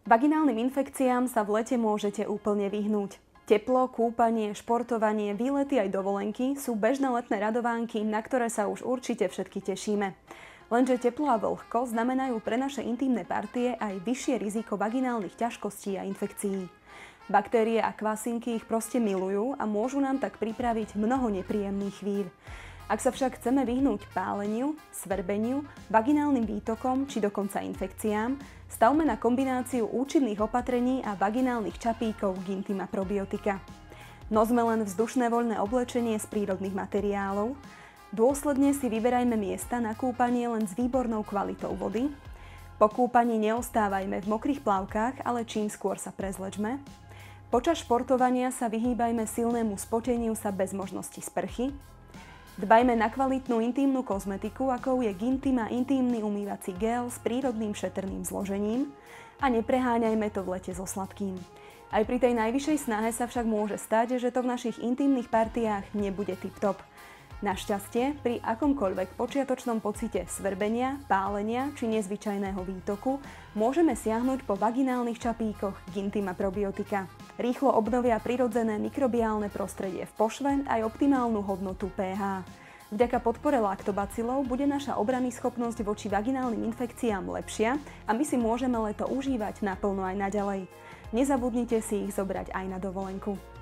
Vaginálnym infekciám sa v lete môžete úplne vyhnúť. Teplo, kúpanie, športovanie, výlety aj dovolenky sú bežné letné radovánky, na ktoré sa už určite všetky tešíme. Lenže teplo a vlhko znamenajú pre naše intimné partie aj vyššie riziko vaginálnych ťažkostí a infekcií. Baktérie a kvasinky ich proste milujú a môžu nám tak pripraviť mnoho nepríjemných chvíľ. Ak sa však chceme vyhnúť páleniu, svrbeniu, vaginálnym výtokom či dokonca infekciám, stavme na kombináciu účinných opatrení a vaginálnych čapíkov Gintima probiotika. Nosme len vzdušné voľné oblečenie z prírodných materiálov, dôsledne si vyberajme miesta na kúpanie len s výbornou kvalitou vody, po kúpaní neostávajme v mokrých plavkách, ale čím skôr sa prezlečme, počas športovania sa vyhýbajme silnému spoteniu sa bez možnosti sprchy, dbajme na kvalitnú intímnu kozmetiku, akou je Gintima intímny umývací gel s prírodným šetrným zložením a nepreháňajme to v lete so sladkým. Aj pri tej najvyššej snahe sa však môže stať, že to v našich intímnych partiách nebude tip-top. Našťastie, pri akomkoľvek počiatočnom pocite svrbenia, pálenia či nezvyčajného výtoku môžeme siahnuť po vaginálnych čapíkoch Gintima probiotika. Rýchlo obnovia prirodzené mikrobiálne prostredie v pošve aj optimálnu hodnotu pH. Vďaka podpore laktobacilov bude naša obranyschopnosť voči vaginálnym infekciám lepšia a my si môžeme leto užívať naplno aj naďalej. Nezabudnite si ich zobrať aj na dovolenku.